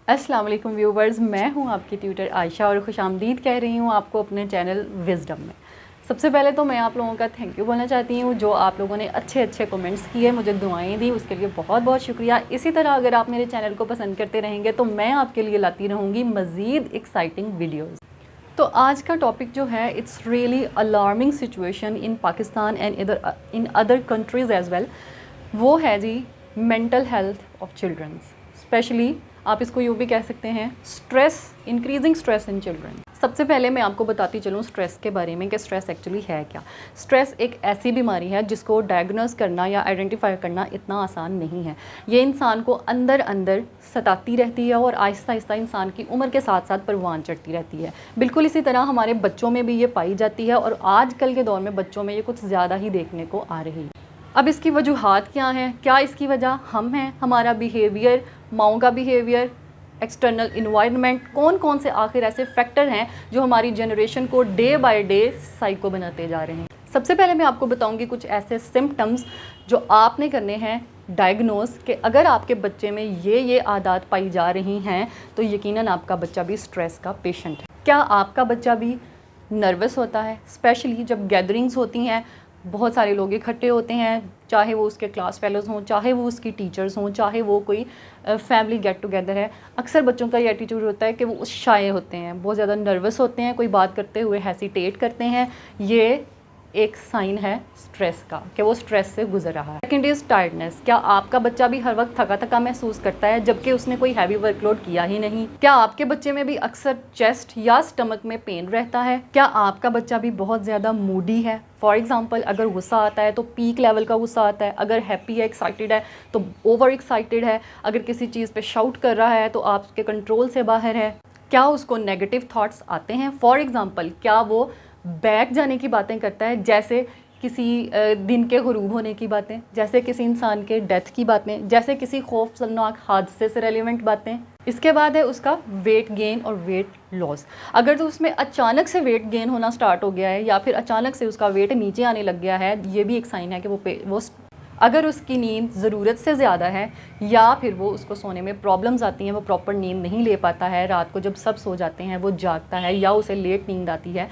अस्सलाम वालेकुम व्यूवर्स, मैं हूं आपकी ट्यूटर आयशा और खुशामदीद कह रही हूं आपको अपने चैनल विजडम में। सबसे पहले तो मैं आप लोगों का थैंक यू बोलना चाहती हूं, जो आप लोगों ने अच्छे अच्छे कमेंट्स किए, मुझे दुआएं दी, उसके लिए बहुत बहुत शुक्रिया। इसी तरह अगर आप मेरे चैनल को पसंद करते रहेंगे तो मैं आपके लिए लाती रहूँगी मज़ीद एक्साइटिंग वीडियोज़। तो आज का टॉपिक जो है, it's really alarming situation in Pakistan and in other countries as well. वो है जी mental health of childrens, specially आप इसको यूँ भी कह सकते हैं stress, increasing stress in children. सबसे पहले मैं आपको बताती चलूँ स्ट्रेस के बारे में कि स्ट्रेस एक्चुअली है क्या। स्ट्रेस एक ऐसी बीमारी है जिसको डायग्नोस करना या आइडेंटिफाई करना इतना आसान नहीं है। ये इंसान को अंदर अंदर सताती रहती है और आहिस्ता आहिस्ता इंसान की उम्र के साथ साथ परवान चढ़ती रहती है। बिल्कुल इसी तरह हमारे बच्चों में भी ये पाई जाती है और आजकल के दौर में बच्चों में ये कुछ ज़्यादा ही देखने को आ रही है। अब इसकी वजूहात क्या हैं? क्या इसकी वजह हम हैं, हमारा बिहेवियर, माओं का बिहेवियर, एक्सटर्नल इन्वायरमेंट, कौन कौन से आखिर ऐसे फैक्टर हैं जो हमारी जनरेशन को डे बाय डे साइको बनाते जा रहे हैं। सबसे पहले मैं आपको बताऊंगी कुछ ऐसे सिम्टम्स जो आपने करने हैं डायग्नोस, कि अगर आपके बच्चे में ये आदत पाई जा रही हैं तो यकीनन आपका बच्चा भी स्ट्रेस का पेशेंट है। क्या आपका बच्चा भी नर्वस होता है, स्पेशली जब गैदरिंग्स होती हैं, बहुत सारे लोग इकट्ठे होते हैं, चाहे वो उसके क्लास फेलोज़ हों, चाहे वो उसकी टीचर्स हों, चाहे वो कोई फैमिली गेट टुगेदर है। अक्सर बच्चों का ये एटीट्यूड होता है कि वो शाय होते हैं, बहुत ज़्यादा नर्वस होते हैं, कोई बात करते हुए हेसिटेट करते हैं। ये एक साइन है स्ट्रेस का कि वो स्ट्रेस से गुजर रहा है। Second is tiredness. क्या आपका बच्चा भी हर वक्त थका थका महसूस करता है जबकि उसने कोई हैवी वर्कलोड किया ही नहीं? क्या आपके बच्चे में भी अक्सर चेस्ट या स्टमक में पेन रहता है? क्या आपका बच्चा भी बहुत ज़्यादा मूडी है? फॉर एग्ज़ाम्पल, अगर गुस्सा आता है तो पीक लेवल का गुस्सा आता है, अगर हैप्पी है, एक्साइटेड है तो ओवर एक्साइटेड है, अगर किसी चीज़ पे शाउट कर रहा है तो आपके कंट्रोल से बाहर है। क्या उसको नेगेटिव थॉट्स आते हैं? फॉर एग्ज़ाम्पल, क्या वो बैक जाने की बातें करता है, जैसे किसी दिन के गुरूब होने की बातें, जैसे किसी इंसान के डेथ की बातें, जैसे किसी खौफनाक हादसे से रेलिवेंट बातें। इसके बाद है उसका वेट गेन और वेट लॉस। अगर तो उसमें अचानक से वेट गेन होना स्टार्ट हो गया है या फिर अचानक से उसका वेट नीचे आने लग गया है, ये भी एक साइन है कि वो अगर उसकी नींद ज़रूरत से ज़्यादा है या फिर वो उसको सोने में प्रॉब्लम्स आती हैं, वो प्रॉपर नींद नहीं ले पाता है, रात को जब सब सो जाते हैं वो जागता है या उसे लेट नींद आती है।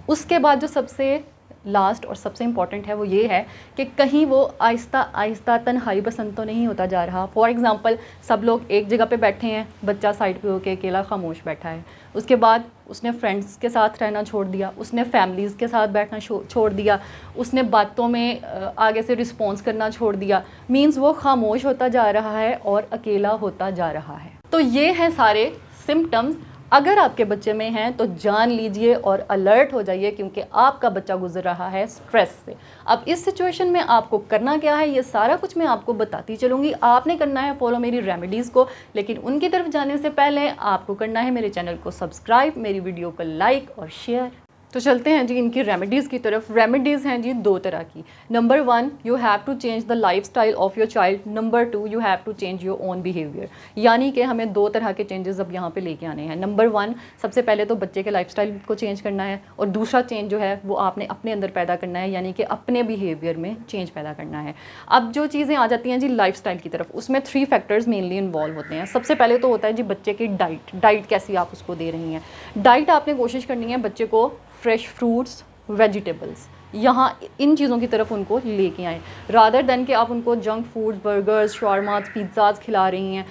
उसके बाद जो सबसे लास्ट और सबसे इम्पॉर्टेंट है वो ये है कि कहीं वो आहिस्ता आहिस्ता तन्हाई पसंद तो नहीं होता जा रहा। फॉर एग्ज़ाम्पल, सब लोग एक जगह पे बैठे हैं, बच्चा साइड पे होके अकेला खामोश बैठा है। उसके बाद उसने फ्रेंड्स के साथ रहना छोड़ दिया, उसने फैमिलीज़ के साथ बैठना छोड़ दिया, उसने बातों में आगे से रिस्पॉन्स करना छोड़ दिया। मीन्स वो खामोश होता जा रहा है और अकेला होता जा रहा है। तो ये हैं सारे सिम्टम्स। अगर आपके बच्चे में हैं तो जान लीजिए और अलर्ट हो जाइए, क्योंकि आपका बच्चा गुजर रहा है स्ट्रेस से। अब इस सिचुएशन में आपको करना क्या है, ये सारा कुछ मैं आपको बताती चलूँगी। आपने करना है फॉलो मेरी रेमेडीज़ को, लेकिन उनकी तरफ जाने से पहले आपको करना है मेरे चैनल को सब्सक्राइब, मेरी वीडियो को लाइक और शेयर। तो चलते हैं जी इनकी रेमेडीज़ की तरफ। रेमेडीज़ हैं जी दो तरह की। Number 1, you have to change the life style of your child. Number 2, you have to change your own behaviour. यानी कि हमें दो तरह के चेंजेस अब यहाँ पे लेके आने हैं। नंबर 1, सबसे पहले तो बच्चे के लाइफ स्टाइल को चेंज करना है, और दूसरा चेंज जो है वो आपने अपने अंदर पैदा करना है, यानी कि अपने बिहेवियर में चेंज पैदा करना है। अब जो चीज़ें आ जाती हैं जी लाइफ स्टाइल की तरफ, उसमें 3 फैक्टर्स मेनली इन्वॉल्व होते हैं। सबसे पहले तो होता है जी बच्चे की डाइट कैसी आप उसको दे रही हैं। डाइट आपने कोशिश करनी है बच्चे को फ्रेश फ्रूट्स, वेजिटेबल्स, यहाँ इन चीज़ों की तरफ उनको लेके आएँ, रादर दैन कि आप उनको जंक फूड, बर्गर्स, शावरमास, पिज़्ज़ाज़ खिला रही हैं।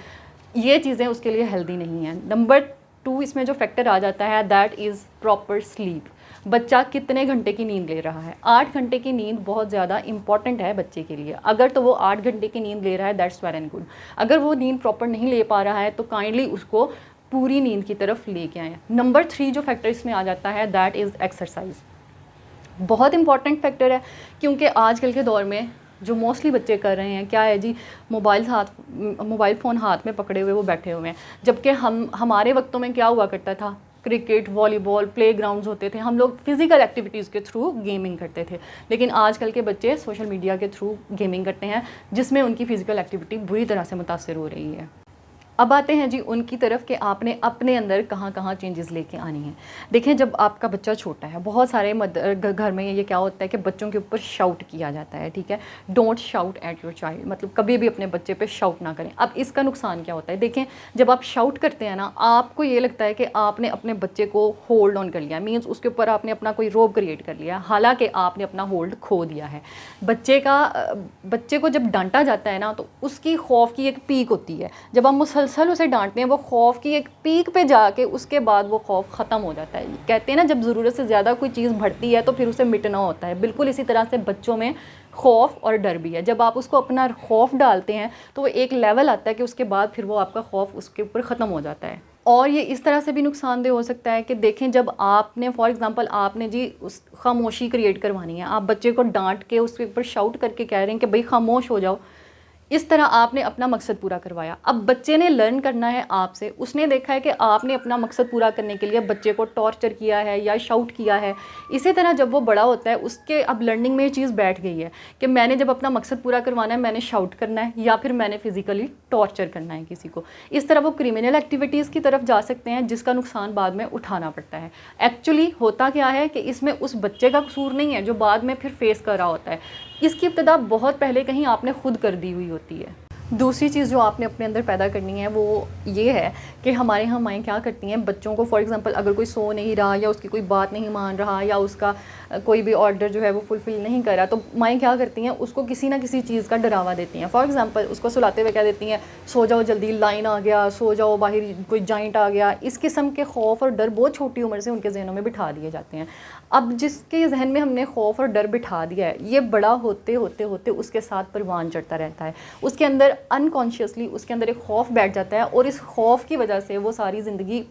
ये चीज़ें उसके लिए हेल्दी नहीं हैं। नंबर 2 इसमें जो फैक्टर आ जाता है, दैट इज़ प्रॉपर स्लीप। बच्चा कितने घंटे की नींद ले रहा है? 8 घंटे की नींद बहुत ज़्यादा इंपॉर्टेंट है बच्चे के लिए। अगर तो वो 8 घंटे की नींद ले रहा है, दैट्स वेरी गुड। अगर वो नींद प्रॉपर नहीं ले पा रहा है तो काइंडली उसको पूरी नींद की तरफ लेके आएँ। नंबर 3 जो फैक्टर इसमें आ जाता है, दैट इज़ एक्सरसाइज। बहुत इंपॉर्टेंट फैक्टर है, क्योंकि आजकल के दौर में जो मोस्टली बच्चे कर रहे हैं क्या है जी, मोबाइल फ़ोन हाथ में पकड़े हुए वो बैठे हुए हैं। जबकि हमारे वक्तों में क्या हुआ करता था, क्रिकेट, वॉलीबॉल, प्ले ग्राउंड्स होते थे, हम लोग फिज़िकल एक्टिविटीज़ के थ्रू गेमिंग करते थे। लेकिन आजकल के बच्चे सोशल मीडिया के थ्रू गेमिंग करते हैं, जिसमें उनकी फ़िज़िकल एक्टिविटी बुरी तरह से मुतासर हो रही है। अब आते हैं जी उनकी तरफ कि आपने अपने अंदर कहाँ कहाँ चेंजेस लेके आनी है। देखें, जब आपका बच्चा छोटा है, बहुत सारे घर में ये क्या होता है कि बच्चों के ऊपर शाउट किया जाता है, ठीक है। Don't shout at your child, मतलब कभी भी अपने बच्चे पे शाउट ना करें। अब इसका नुकसान क्या होता है, देखें जब आप शाउट करते हैं ना, आपको ये लगता है कि आपने अपने बच्चे को होल्ड ऑन कर लिया, मीन्स उसके ऊपर आपने अपना कोई रोब क्रिएट कर लिया, हालांकि आपने अपना होल्ड खो दिया है। बच्चे को जब डांटा जाता है ना, तो उसकी खौफ की एक पीक होती है। जब हम मुसलसल उसे डांटते हैं, वो खौफ की एक पीक पे जाके उसके बाद वो खौफ ख़त्म हो जाता है। कहते हैं ना, जब ज़रूरत से ज़्यादा कोई चीज़ बढ़ती है तो फिर उसे मिटना होता है। बिल्कुल इसी तरह से बच्चों में खौफ और डर भी है। जब आप उसको अपना खौफ डालते हैं तो वो एक लेवल आता है कि उसके बाद फिर वो आपका खौफ उसके ऊपर ख़त्म हो जाता है। और ये इस तरह से भी नुकसानदेह हो सकता है कि देखें, जब आपने फॉर एग्ज़ाम्पल आपने जी उस खामोशी क्रिएट करवानी है, आप बच्चे को डांट के उसके ऊपर शाउट करके कह रहे हैं कि भाई खामोश हो जाओ, इस तरह आपने अपना मकसद पूरा करवाया। अब बच्चे ने लर्न करना है आपसे, उसने देखा है कि आपने अपना मकसद पूरा करने के लिए बच्चे को टॉर्चर किया है या शाउट किया है। इसी तरह जब वो बड़ा होता है, उसके अब लर्निंग में ये चीज़ बैठ गई है कि मैंने जब अपना मकसद पूरा करवाना है, मैंने शाउट करना है या फिर मैंने फिज़िकली टॉर्चर करना है किसी को। इस तरह वो क्रिमिनल एक्टिविटीज़ की तरफ जा सकते हैं, जिसका नुकसान बाद में उठाना पड़ता है। एक्चुअली होता क्या है कि इसमें उस बच्चे का कसूर नहीं है जो बाद में फिर फेस कर रहा होता है। इसकी इब्तिदा बहुत पहले कहीं आपने खुद कर दी हुई होती है। दूसरी चीज़ जो आपने अपने अंदर पैदा करनी है वो ये है कि हमारे यहाँ माएँ क्या करती हैं, बच्चों को फॉर एग्ज़ाम्पल अगर कोई सो नहीं रहा या उसकी कोई बात नहीं मान रहा या उसका कोई भी ऑर्डर जो है वो फुलफ़िल नहीं कर रहा, तो माएँ क्या करती हैं, उसको किसी ना किसी चीज़ का डरावा देती हैं। फॉर एग्ज़ाम्पल उसको सुलाते हुए क्या देती हैं, सो जाओ जल्दी, लाइन आ गया, सो जाओ, बाहर कोई जाइंट आ गया। इस किस्म के खौफ और डर बहुत छोटी उम्र से उनके जहनों में बिठा दिए जाते हैं। अब जिसके जहन में हमने खौफ और डर बिठा दिया है, ये बड़ा होते होते होते उसके साथ परवान चढ़ता रहता है। उसके अंदर अनकॉन्शियसली उसके अंदर एक खौफ बैठ जाता है और इस खौफ की वजह से वो सारी ज़िंदगी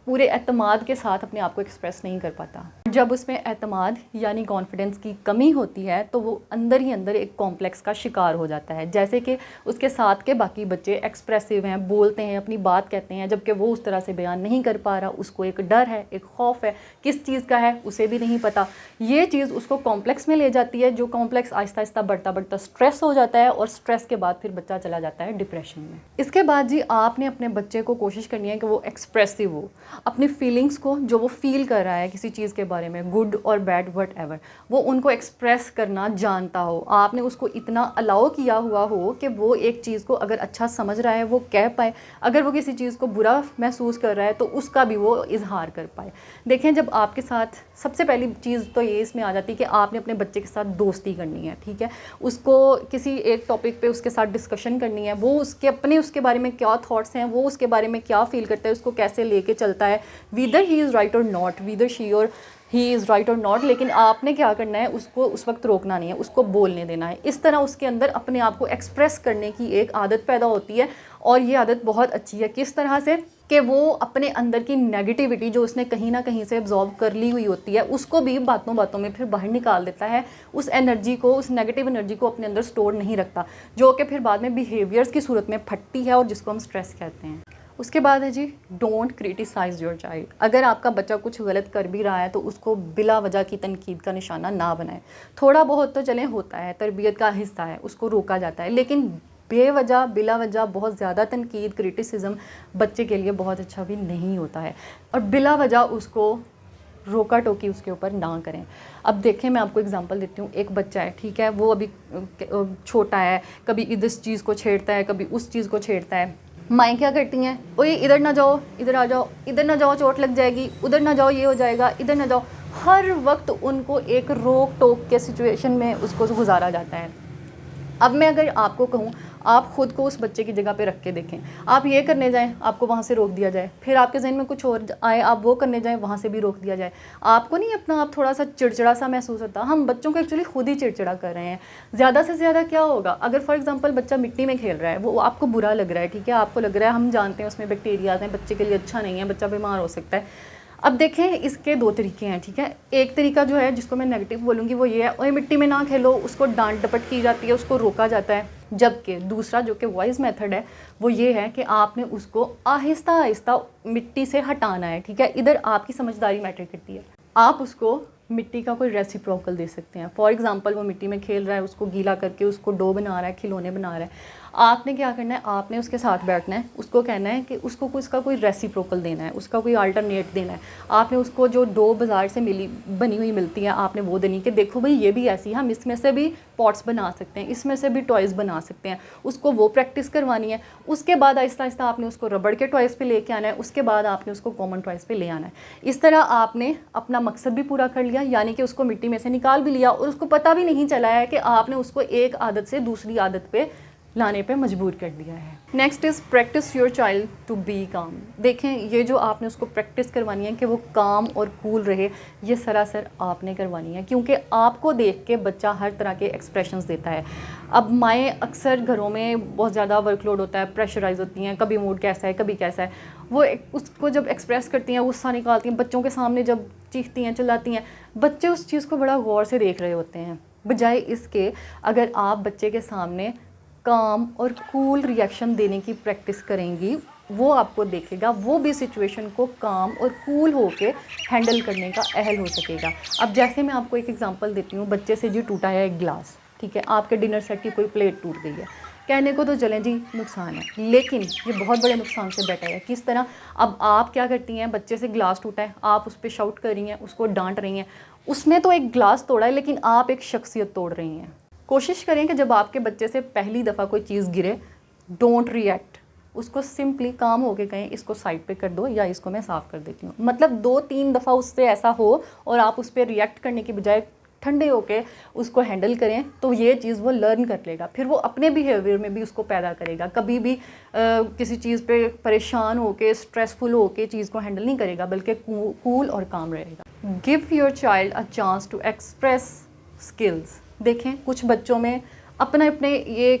पूरे एतमाद के साथ अपने आप को एक्सप्रेस नहीं कर पाता। जब उसमें एतमाद यानी कॉन्फिडेंस की कमी होती है तो वो अंदर ही अंदर एक कॉम्प्लेक्स का शिकार हो जाता है। जैसे कि उसके साथ के बाकी बच्चे एक्सप्रेसिव हैं, बोलते हैं, अपनी बात कहते हैं, जबकि वो उस तरह से बयान नहीं कर पा रहा। उसको एक डर है, एक खौफ है, किस चीज़ का है उसे भी नहीं पता। ये चीज़ उसको कॉम्प्लेक्स में ले जाती है, जो कॉम्प्लेक्स आहिस्ता आहिस्ता बढ़ता बढ़ता स्ट्रेस हो जाता है और स्ट्रेस के बाद फिर बच्चा चला जाता है डिप्रेशन में। इसके बाद जी आपने अपने बच्चे को कोशिश करनी है कि वो एक्सप्रेसिव हो, अपनी फीलिंग्स को जो वो फील कर रहा है किसी चीज़ के बारे में, गुड और बैड वट एवर, वो उनको एक्सप्रेस करना जानता हो। आपने उसको इतना अलाउ किया हुआ हो कि वो एक चीज़ को अगर अच्छा समझ रहा है वो कह पाए, अगर वो किसी चीज़ को बुरा महसूस कर रहा है तो उसका भी वो इजहार कर पाए। देखें, जब आपके साथ सबसे पहली चीज़ तो ये इसमें आ जाती है कि आपने अपने बच्चे के साथ दोस्ती करनी है, ठीक है। उसको किसी एक टॉपिक पे उसके साथ डिस्कशन करनी है, वो उसके बारे में क्या थॉट्स हैं, वो उसके बारे में क्या फील करता है, उसको कैसे लेके चलता है, वीदर ही इज़ राइट और नॉट, वीदर शी और ही इज़ राइट और नॉट। लेकिन आपने क्या करना है, उसको उस वक्त रोकना नहीं है, उसको बोलने देना है। इस तरह उसके अंदर अपने आप को एक्सप्रेस करने की एक आदत पैदा होती है और ये आदत बहुत अच्छी है। किस तरह से कि वो अपने अंदर की नेगेटिविटी जो उसने कहीं ना कहीं से एब्जॉर्ब कर ली हुई होती है, उसको भी बातों बातों में फिर बाहर निकाल देता है। उस एनर्जी को, उस नेगेटिव एनर्जी को अपने अंदर स्टोर नहीं रखता, जो कि फिर बाद में बिहेवियर्स की सूरत में फटती है और जिसको हम स्ट्रेस कहते हैं। उसके बाद है जी, डोंट क्रिटिसाइज़ योर चाइल्ड। अगर आपका बच्चा कुछ गलत कर भी रहा है तो उसको बिला वजह की तनकीद का निशाना ना बनाए। थोड़ा बहुत तो चलें होता है, तरबियत का हिस्सा है, उसको रोका जाता है, लेकिन बेवजह बिला वजह बहुत ज़्यादा तनकीद, क्रिटिसिज्म बच्चे के लिए बहुत अच्छा भी नहीं होता है। और बिला वजह उसको रोका टोकी उसके ऊपर ना करें। अब देखें, मैं आपको एग्जांपल देती हूँ। एक बच्चा है, ठीक है, वो अभी छोटा है, कभी इस चीज़ को छेड़ता है, कभी उस चीज़ को छेड़ता है। माएँ क्या करती हैं, ओए इधर ना जाओ, इधर आ जाओ, इधर ना जाओ चोट लग जाएगी, उधर ना जाओ ये हो जाएगा, इधर ना जाओ। हर वक्त उनको एक रोक टोक के सिचुएशन में उसको गुजारा जाता है। अब मैं अगर आपको कहूँ, आप ख़ुद को उस बच्चे की जगह पे रख के देखें। आप ये करने जाएं, आपको वहाँ से रोक दिया जाए, फिर आपके जहन में कुछ और आए, आप वो करने जाएं, वहाँ से भी रोक दिया जाए। आपको नहीं अपना आप थोड़ा सा चिड़चिड़ा सा महसूस होता? हम बच्चों को एक्चुअली खुद ही चिड़चिड़ा कर रहे हैं। ज़्यादा से ज़्यादा क्या होगा, अगर फॉर एग्जांपल बच्चा मिट्टी में खेल रहा है, वो आपको बुरा लग रहा है, ठीक है, आपको लग रहा है, हम जानते हैं उसमें बैक्टीरियाज हैं, बच्चे के लिए अच्छा नहीं है, बच्चा बीमार हो सकता है। अब देखें, इसके दो तरीके हैं, ठीक है। एक तरीका जो है जिसको मैं नेगेटिव बोलूँगी वो ये है, ओए मिट्टी में ना खेलो, उसको डांट डपट की जाती है, उसको रोका जाता है। जबकि दूसरा जो कि वाइज मेथड है वो ये है कि आपने उसको आहिस्ता आहिस्ता मिट्टी से हटाना है, ठीक है। इधर आपकी समझदारी मैटर करती है। आप उसको मिट्टी का कोई रेसिप्रोकल दे सकते हैं। फॉर एग्जांपल वो मिट्टी में खेल रहा है, उसको गीला करके उसको डो बना रहा है, खिलौने बना रहा है। आपने क्या करना है, आपने उसके साथ बैठना है, उसको कहना है कि उसको इसका कोई रेसिप्रोकल देना है, उसका कोई अल्टरनेट देना है। आपने उसको जो डो बाज़ार से बनी हुई मिलती है, आपने वो देनी कि देखो भाई ये भी ऐसी, हम इसमें से भी पॉट्स बना सकते हैं, इसमें से भी टॉयज़ बना सकते हैं, उसको वो प्रैक्टिस करवानी है। उसके बाद आहिस्ता आहिस्ता आपने उसको रबड़ के टॉयज़ पे लेके आना है, उसके बाद आपने उसको कॉमन टॉयज़ पे ले आना है। इस तरह आपने अपना मकसद भी पूरा कर लिया, यानी कि उसको मिट्टी में से निकाल भी लिया और उसको पता भी नहीं चला है कि आपने उसको एक आदत से दूसरी आदत पे लाने पे मजबूर कर दिया है। Next is practice your child to be calm. देखें, ये जो आपने उसको प्रैक्टिस करवानी है कि वो काम और कूल रहे, ये सरासर आपने करवानी है, क्योंकि आपको देख के बच्चा हर तरह के एक्सप्रेशंस देता है। अब माएँ अक्सर घरों में बहुत ज़्यादा वर्कलोड होता है, प्रेशराइज होती हैं, कभी मूड कैसा है, कभी कैसा है, वो उसको जब एक्सप्रेस करती हैं, गुस्सा निकालती हैं, बच्चों के सामने जब चीखती हैं, चिल्लाती हैं, बच्चे उस चीज़ को बड़ा गौर से देख रहे होते हैं। बजाय इसके अगर आप बच्चे के सामने काम और कूल रिएक्शन देने की प्रैक्टिस करेंगी, वो आपको देखेगा, वो भी सिचुएशन को काम और कूल होके हैंडल करने का अहल हो सकेगा। अब जैसे मैं आपको एक एग्जांपल देती हूँ, बच्चे से जी टूटा है एक गिलास, ठीक है, आपके डिनर सेट की कोई प्लेट टूट गई है, कहने को तो चलें जी नुकसान है, लेकिन ये बहुत बड़े नुकसान से बेटर है। किस तरह? अब आप क्या करती हैं, बच्चे से गिलास टूटा है, आप उस पर शाउट कर रही हैं, उसको डांट रही हैं, उसने तो एक गिलास तोड़ा है, लेकिन आप एक शख्सियत तोड़ रही हैं। कोशिश करें कि जब आपके बच्चे से पहली दफ़ा कोई चीज़ गिरे, डोंट रिएक्ट, उसको सिंपली काम होके कहें इसको साइड पे कर दो या इसको मैं साफ़ कर देती हूँ। मतलब 2-3 दफ़ा उससे ऐसा हो और आप उस पर रिएक्ट करने की बजाय ठंडे होके उसको हैंडल करें, तो ये चीज़ वो लर्न कर लेगा, फिर वो अपने बिहेवियर में भी उसको पैदा करेगा। कभी भी किसी चीज़ पे परेशान होके, स्ट्रेसफुल होके चीज़ को हैंडल नहीं करेगा, बल्कि कूल और काम रहेगा। Give your child a chance to express skills. देखें, कुछ बच्चों में अपने ये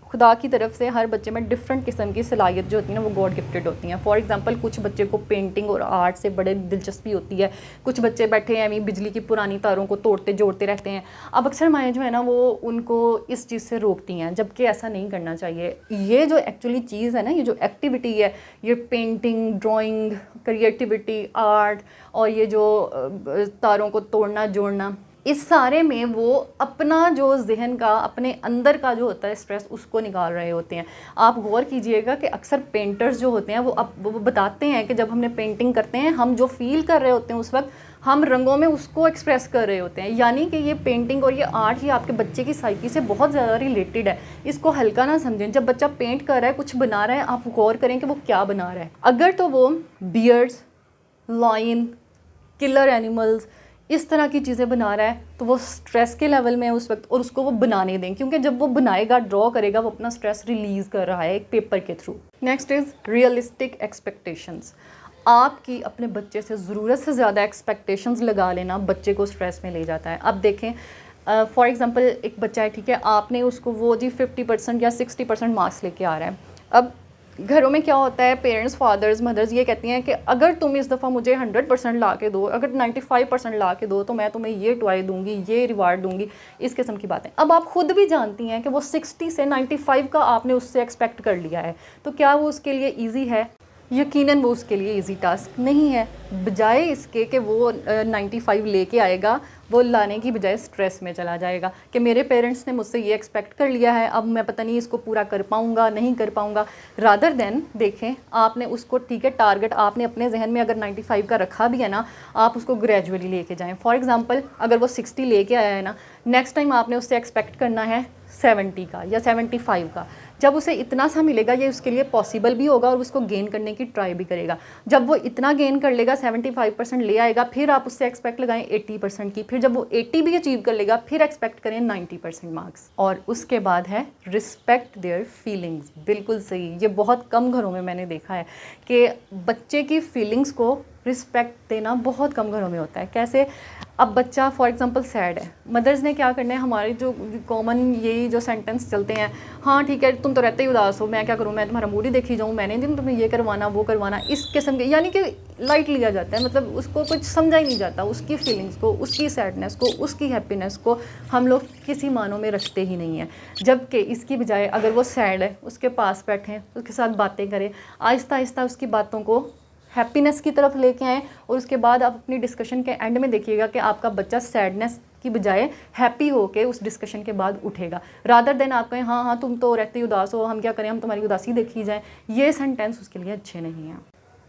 खुदा की तरफ से हर बच्चे में डिफरेंट किस्म की सलाहियत जो होती है ना, वो गॉड गिफ्टेड होती हैं। फॉर एग्जांपल, कुछ बच्चे को पेंटिंग और आर्ट से बड़े दिलचस्पी होती है, कुछ बच्चे बैठे हैं अभी बिजली की पुरानी तारों को तोड़ते जोड़ते रहते हैं। अब अक्सर माएँ जो है ना, वो उनको इस चीज़ से रोकती हैं, जबकि ऐसा नहीं करना चाहिए। ये जो एक्चुअली चीज़ है ना, ये जो एक्टिविटी है, ये पेंटिंग, ड्राइंग, क्रिएटिविटी, आर्ट और ये जो तारों को तोड़ना जोड़ना, इस सारे में वो अपना जो जहन का, अपने अंदर का जो होता है स्ट्रेस, उसको निकाल रहे होते हैं। आप गौर कीजिएगा कि अक्सर पेंटर्स जो होते हैं वो बताते हैं कि जब हमने पेंटिंग करते हैं, हम जो फील कर रहे होते हैं उस वक्त हम रंगों में उसको एक्सप्रेस कर रहे होते हैं। यानी कि ये पेंटिंग और ये आर्ट ही आपके बच्चे की साइकी से बहुत ज़्यादा रिलेटेड है। इसको हल्का ना समझें। जब बच्चा पेंट कर रहा है, कुछ बना रहा है, आप गौर करें कि वो क्या बना रहा है। अगर तो वो बियर्ड्स, लाइन, किलर एनिमल्स, इस तरह की चीज़ें बना रहा है, तो वो स्ट्रेस के लेवल में उस वक्त, और उसको वो बनाने दें, क्योंकि जब वो बनाएगा, ड्रॉ करेगा, वो अपना स्ट्रेस रिलीज़ कर रहा है एक पेपर के through. Next is realistic expectations. आपकी अपने बच्चे से ज़रूरत से ज़्यादा एक्सपेक्टेशंस लगा लेना बच्चे को स्ट्रेस में ले जाता है। अब देखें, फॉर एग्ज़ाम्पल एक बच्चा है, ठीक है, आपने उसको वो जी 50% या 60% मार्क्स लेके आ रहा है। अब घरों में क्या होता है, पेरेंट्स, फादर्स, मदर्स ये कहती हैं कि अगर तुम इस दफ़ा मुझे 100% ला के दो, अगर 95% ला के दो, तो मैं तुम्हें ये टॉय दूंगी, ये रिवार्ड दूंगी, इस किस्म की बातें। अब आप खुद भी जानती हैं कि वो 60 से 95 का आपने उससे एक्सपेक्ट कर लिया है, तो क्या वो उसके लिए ईजी है? यकीनन वो उसके लिए इजी टास्क नहीं है। बजाय इसके कि वो 95 लेके आएगा, वो लाने की बजाय स्ट्रेस में चला जाएगा कि मेरे पेरेंट्स ने मुझसे ये एक्सपेक्ट कर लिया है, अब मैं पता नहीं इसको पूरा कर पाऊँगा, नहीं कर पाऊँगा। रादर देन देखें, आपने उसको, ठीक है, टारगेट आपने अपने जहन में अगर 95 का रखा भी है ना, आप उसको ग्रेजुअली लेके जाएँ। फॉर एग्ज़ाम्पल, अगर वो 60 लेके आया है ना, नेक्स्ट टाइम आपने उससे एक्सपेक्ट करना है 70 का या 75 का। जब उसे इतना सा मिलेगा, ये उसके लिए पॉसिबल भी होगा और उसको गेन करने की ट्राई भी करेगा। जब वो इतना गेन कर लेगा, 75% ले आएगा, फिर आप उससे एक्सपेक्ट लगाएं 80% की। फिर जब वो 80 भी अचीव कर लेगा, फिर एक्सपेक्ट करें 90% मार्क्स। और उसके बाद है रिस्पेक्ट देयर फीलिंग्स। बिल्कुल सही, ये बहुत कम घरों में मैंने देखा है कि बच्चे की फीलिंग्स को रिस्पेक्ट देना बहुत कम घरों में होता है। कैसे? अब बच्चा फॉर एग्जांपल सैड है, मदर्स ने क्या करना है, हमारे जो कॉमन यही जो सेंटेंस चलते हैं, हाँ ठीक है, तुम तो रहते ही उदास हो, मैं क्या करूँ, मैं तुम्हारा मूड ही देखी जाऊँ, मैंने दिन तुम्हें ये करवाना वो करवाना, इस किस्म के, यानी कि लाइट लिया जाता है। मतलब उसको कुछ समझा ही नहीं जाता, उसकी फीलिंग्स को, उसकी सैडनेस को, उसकी हैप्पीनेस को हम लोग किसी मानों में रखते ही नहीं हैं। जबकि इसकी बजाय अगर वो सैड है, उसके पास बैठें, उसके साथ बातें करें, आहिस्ता आहिस्ता उसकी बातों को हैप्पीनेस की तरफ लेके आएँ, और उसके बाद आप अपनी डिस्कशन के एंड में देखिएगा कि आपका बच्चा सैडनेस की की बजाय हैप्पी होके उस डिस्कशन के बाद उठेगा, रादर देन आप कहें हाँ हाँ तुम तो रहते ही उदास हो, हम क्या करें, हम तुम्हारी उदासी देखी जाए। ये सेंटेंस उसके लिए अच्छे नहीं हैं।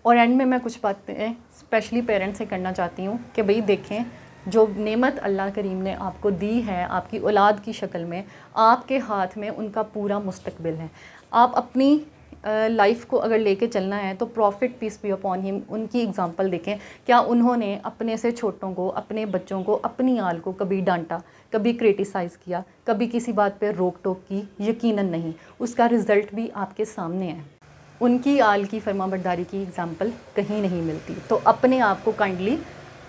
और एंड में मैं कुछ बातें स्पेशली पेरेंट्स से करना चाहती हूँ कि भाई देखें, जो नेमत अल्लाह करीम ने आपको दी है आपकी औलाद की शक्ल में, आपके हाथ में उनका पूरा मुस्तकबिल है। आप अपनी लाइफ को अगर लेके चलना है तो prophet peace be upon him उनकी एग्जांपल देखें। क्या उन्होंने अपने से छोटों को, अपने बच्चों को, अपनी आल को कभी डांटा, कभी क्रिटिसाइज़ किया, कभी किसी बात पे रोक टोक की? यकीनन नहीं। उसका रिज़ल्ट भी आपके सामने है। उनकी आल की फरमाबरदारी की एग्जांपल कहीं नहीं मिलती। तो अपने आप को काइंडली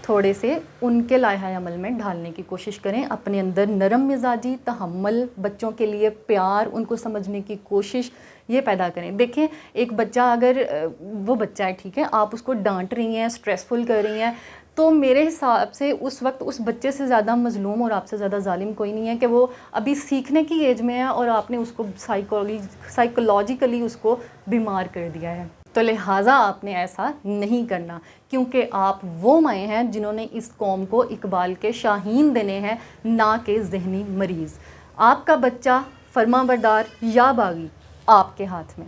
थोड़े से उनके लाहे अमल में ढालने की कोशिश करें। अपने अंदर नरम मिजाजी, तहम्मुल, बच्चों के लिए प्यार, उनको समझने की कोशिश ये पैदा करें। देखें, एक बच्चा अगर वो बच्चा है, ठीक है, आप उसको डांट रही हैं, स्ट्रेसफुल कर रही हैं, तो मेरे हिसाब से उस वक्त उस बच्चे से ज़्यादा मज़लूम और आपसे ज़्यादा जालिम कोई नहीं है कि वो अभी सीखने की एज में है और आपने उसको साइकोलॉजिकली उसको बीमार कर दिया है। तो लिहाजा आपने ऐसा नहीं करना, क्योंकि आप वो माएँ हैं जिन्होंने इस कौम को इकबाल के शाहीन देने हैं, ना कि ज़हनी मरीज़। आपका बच्चा फरमाबरदार या बागी आपके हाथ में।